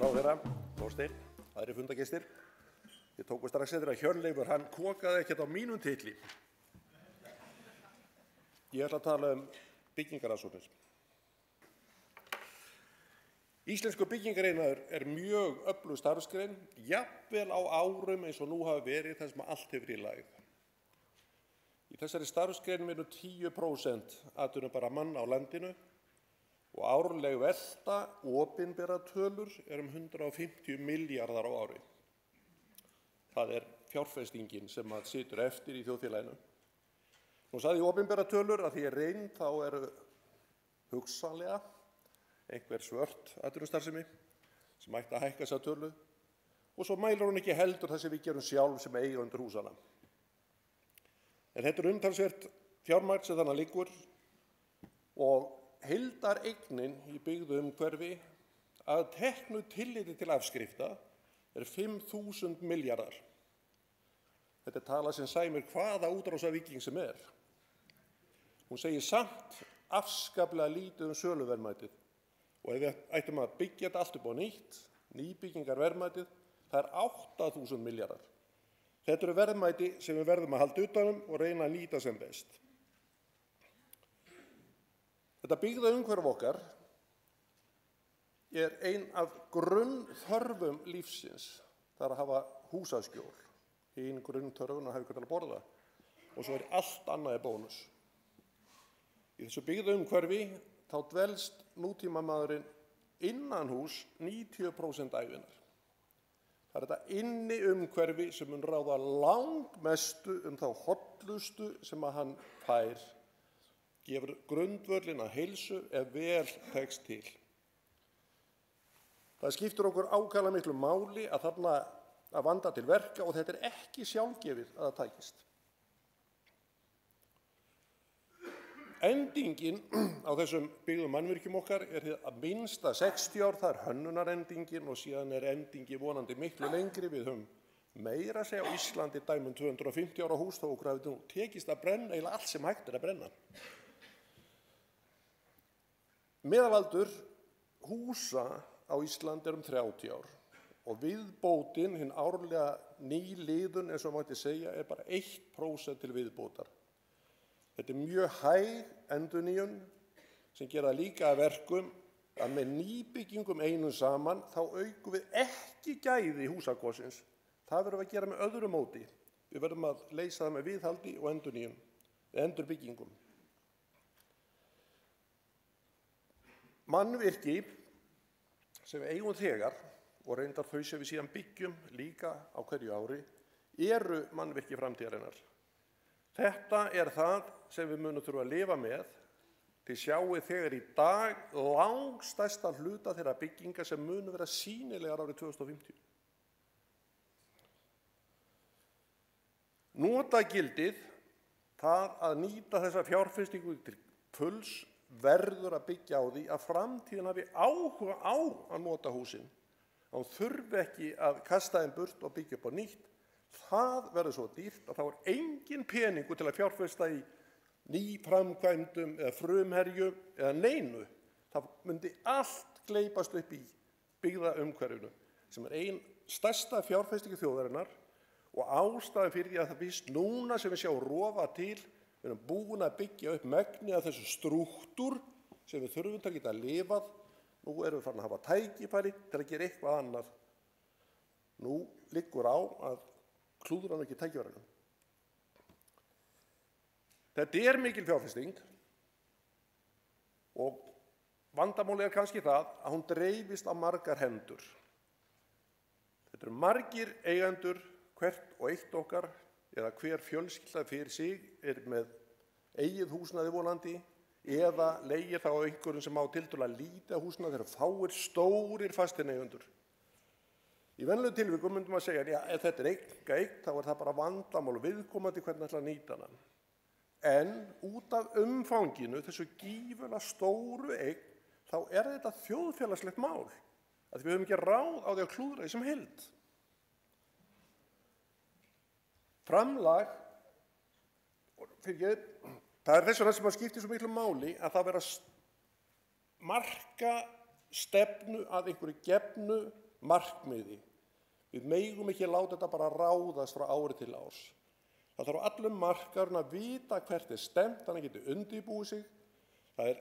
ráðherra, Þorsteinn, aðrir fundagestir. Ég tóku strax eftir að Hjörleifur, hann kokaði ekkert á mínum titli. Ég ætla að tala byggingarrannsóknir. Íslensku byggingariðnaður mjög öflug starfsgrein, jafnvel á árum eins og nú hafa verið þar sem allt hefur í lægð. Í þessari starfsgrein vinna 10% atvinnubærra manna á landinu og árleg velta opinbera tölur 150 milljarðar á ári. Það fjárfestingin sem situr eftir í þjóðfélaginu. Nú sagði ég opinbera tölur að því reynd þá hugsanlega einhver svört atvinnustarfsemi sem ætti að hækka þessa tölu og svo mælir hún ekki heldur það sem við gerum sjálf sem eigendur húsana. En þetta umtalsvert fjármagn sem þarna liggur og heildareignin í byggðu umhverfi að teknu tilliti til afskrifta 5.000 milljarðar. Þetta tala sem sæmir hvaða útrásarvíking sem Hún segir samt afskaplega lítið söluverðmætið og ef við ættum að byggja þetta allt upp á nýtt, nýbyggingarverðmætið, það 8.000 milljarðar. Þetta verðmæti sem við verðum að halda utanum og reyna að nýta sem best. Þetta byggða umhverfi okkar ein af grunnþörfum lífsins. Það að hafa húsaskjól, ein grunnþörfun að hafa eitthvað til að borða og svo allt annað bónus. Í þessu byggða umhverfi þá dvelst nútímamaðurinn innan hús 90% ævinnar. Það þetta inni umhverfi sem mun ráða langmestu þá hollustu sem að hann fær, gefur grundvöllin að heilsu ef vel tekst til. Það skiptir okkur ákaflega miklu máli að þarna að vanda til verka og þetta ekki sjálfgefið að það tækist. Endingin á þessum byggðum mannvirkjum okkar að minnsta 60 ár, það hönnunarendingin og síðan endingi vonandi miklu lengri. Við höfum meira að segja á Íslandi dæmum 250 ára hús þó okkur hafi nú tekist að brenna eiginlega allt sem hægt að brenna. Meðalaldur húsa á Íslandi 30 ár og viðbótin, hinn árlega nýliðun, eins og mætti segja, bara 1% til viðbótar. Þetta mjög hæg endurnýjun sem gera líka að verkum að með nýbyggingum einum saman þá aukum við ekki gæði húsakossins. Það verðum við að gera með öðru móti. Við verðum að leysa það með viðhaldi og endurnýjun, endurbyggingum. Mannvirki sem við eigum þegar og reyndar þau sem við síðan byggjum líka á hverju ári mannvirki framtíðarinnar. Þetta það sem við munum þurfa að lifa með. Þið sjáið þegar í dag langstærsta hluta þeirra bygginga sem munu vera sýnilegar árið 2050. Notagildið, það að nýta þessa fjárfestingu til fulls verður að byggja á því að framtíðin hafi áhuga á að nota húsin. Hún þurfi ekki að kasta þeim burt og byggja upp á nýtt. Það verður svo dýrt að þá engin peningur til að fjárfesta í nýframkvæmdum eða frumherjum eða neinu. Það myndi allt gleypast upp í byggða umhverfinu sem ein stærsta fjárfestingu þjóðarinnar og ástæðan fyrir því að það víst núna sem við sjáum rofa til, við erum búin að byggja upp megnið af þessu strúktúr sem við þurfum til að geta lifað. Nú erum við farin að hafa tækifæri til að gera eitthvað annað. Nú liggur á að klúðra ekki tækifærinu. Þetta mikil fjárfesting og vandamálið kannski það að hún dreifist á margar hendur. Þetta margir eigendur, hvert og eitt okkar eða hver fjölskylda fyrir sig með eigið húsnæði vonandi eða leigir þá á einhverjum sem á tiltölulega lítið húsnæði þegar fáir stórir fasteignaeigendur. Í venjulegu tilvikum myndum að segja að ef þetta eign, þá það bara vandamál og viðkomandi hvernig ætla að nýta hana. En út af umfanginu, þessu gífurlega stóru eign, þá þetta þjóðfélagslegt mál. Að við höfum ekki ráð á því að klúðra því sem heild. Framlag, það þess vegna sem að skipti svo miklu máli að það vera marka stefnu að einhverju gefnu markmiði. Við megum ekki láta þetta bara ráðast frá ári til árs. Það þarf á allum markaðurinn að vita hvert stefnt, þannig geti undirbúið sig. Það er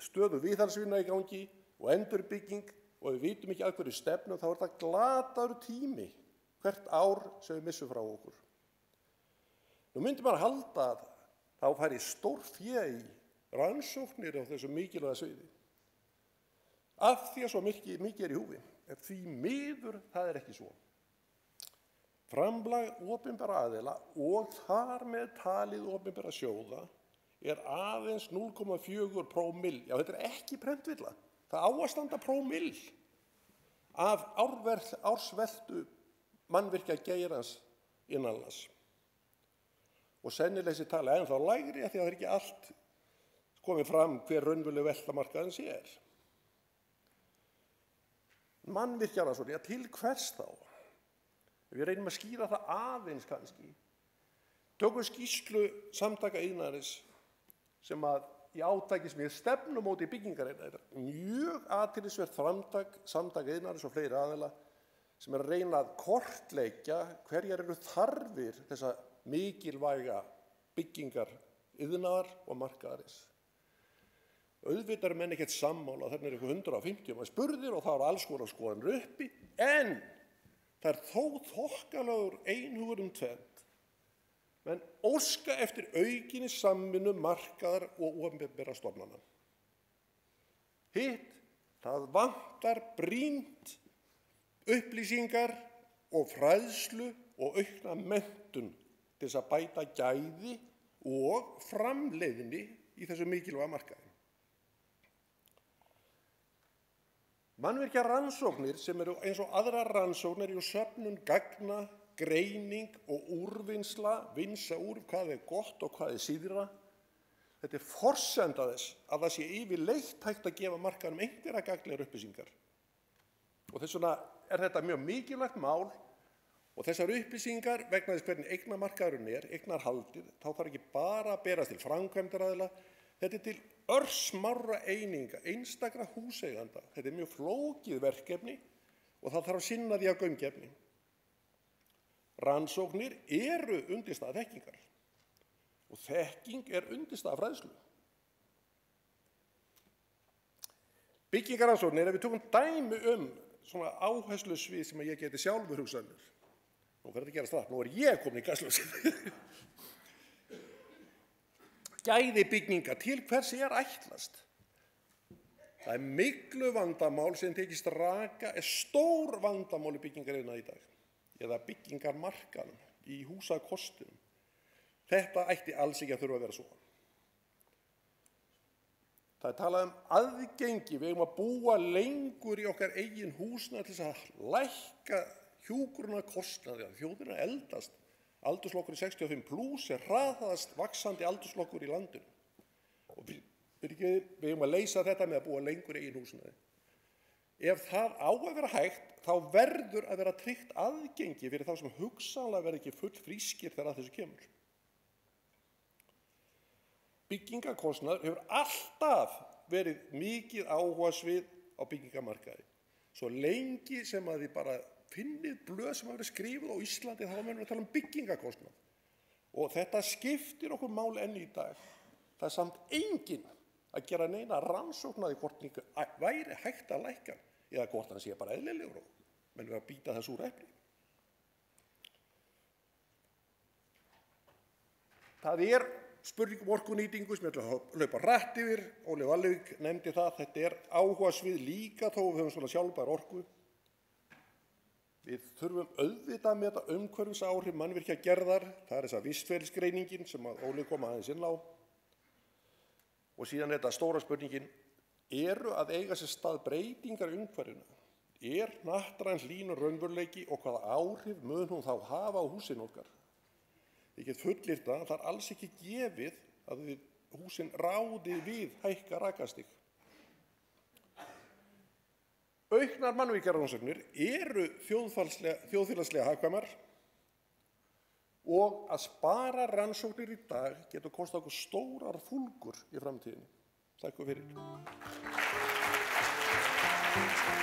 stöðug viðhaldsvinna í gangi og endurbygging og við vitum ekki að hverju stefnum, þá er það glataður tími hvert ár sem við missum frá okkur. Nú myndi maður halda að þá færi stórfé í rannsóknir á þessu mikilvæga sviði. Af því að svo mikið í húfi, en því miður það er ekki svo. Framlag opinberra aðila og þar með talið opinberra sjóða er aðeins 0,4 prómill. Já, þetta er ekki prentvilla. Það á að standa prómill af ársveltu mannvirkja geirans innanlands. Og sennilega þessi tala ennþá lægri af því að það er ekki allt komið fram hver raunveruleg velta markaðins er. Mannvirkjarannsóknir, ja, til hvers þá? Við reynum að skýra það aðeins kannski. Tökum skýrslu Samtaka iðnaðarins sem að í átaki sem er stefnumóti byggingarinnar er mjög athyglisvert framtak Samtaka iðnaðarins og fleiri aðila sem er að reyna að kortleggja hverjar eru þarfir þessa mikilvæga byggingar iðnaðar og markaðarins. Auðvitað eru menn ekkert sammála, þarna er eitthvað 150 maður spurðir og það eru alls konar skoðanir uppi, en það er þó þokkalegur einhugur tvennt. Menn óska eftir aukinni samvinnu markaðar og opinberra stofnana. Hitt, það vantar brýnt upplýsingar og fræðslu og aukna menntun til þess að bæta gæði og framleiðni í þessu mikilvæga markaði. Mannvirkjarannsóknir sem eru eins og aðrar rannsóknir eru söfnun gagna, greining og úrvinnsla, vinsa úr hvað er gott og hvað er síðra. Þetta er forsenda þess að það sé yfirleitt hægt að gefa markaðnum einhverja gagnlegar upplýsingar. Og þess vegna er þetta mjög mikilvægt mál og þessar upplýsingar vegna þess hvernig eignamarkaðurinn er, eignarhaldið, þá þarf ekki bara að berast til framkvæmdaraðila, þetta er til örsmárra eininga, einstakra húseiganda. Þetta er mjög flókið verkefni og það þarf að sinna því af gaumgæfni. Rannsóknir eru undirstaða þekkingar og þekking er undirstaða fræðslu. Byggingarannsóknir, ef við tökum dæmi svona áherslusvið sem ég geti sjálfur hugsað mér. Nú verður þetta að gerast það, nú er ég komin í gasljósið. Gæði bygginga, til hvers er ætlast? Það er miklu vandamál sem tekist raka, er stór vandamál í byggingariðnaði í dag, eða byggingarmarkaðnum, í húsakostinum. Þetta ætti alls ekki að þurfa að vera svo. Það er talað aðgengi, við eigum að búa lengur í okkar eigin húsnæði til þess að lækka hjúkrunarkostnaði, þjóðin er eldast. Aldurslokkur í 65 plus er hraðast vaxandi aldurslokkur í landinu. Og við eigum að leysa þetta með að búa lengur í eigin húsnæði. Ef það á að vera hægt, þá verður að vera tryggt aðgengi fyrir þá sem hugsanlega verður ekki full frískir þegar að þessu kemur. Byggingarkostnaður hefur alltaf verið mikið áhugasvið á byggingamarkaði. Svo lengi sem að þið bara finnið blöð sem hafa verið skrifuð á Íslandi, þá munum við tala byggingarkostnað. Og þetta skiptir okkur máli enn í dag. Það er samt enginn að gera neina rannsóknaði hvort væri hægt að lækka eða hvort hann sé bara eðlilegur og menn við að býta þessu úr epli. Það er spurning orkunýtingu sem ég ætla að hlaupa hratt yfir. Óli Valvík nefndi það, þetta er áhugasvið líka þó við höfum svona sjálfbæra orku. Við þurfum auðvitað að meta umhverfisáhrif mannvirkjagerðar, það er þessa vistferðisgreiningin sem að Óli kom aðeins inn á. Og síðan þetta stóra spurningin, eru að eiga sér stað breytingar í umhverfinu? Er hnattræn hlýnun raunveruleiki og hvaða áhrif mun hún þá hafa á húsin okkar? Ég get fullyrt að það er alls ekki gefið að húsin ráði við hækka rakastig. Auknar mannvirkjarannsóknir eru þjóðfélagslega hagkvæmar og að spara rannsóknir í dag getur kostað okkur stórar fúlgur í framtíðinni. Takk fyrir. Thank you.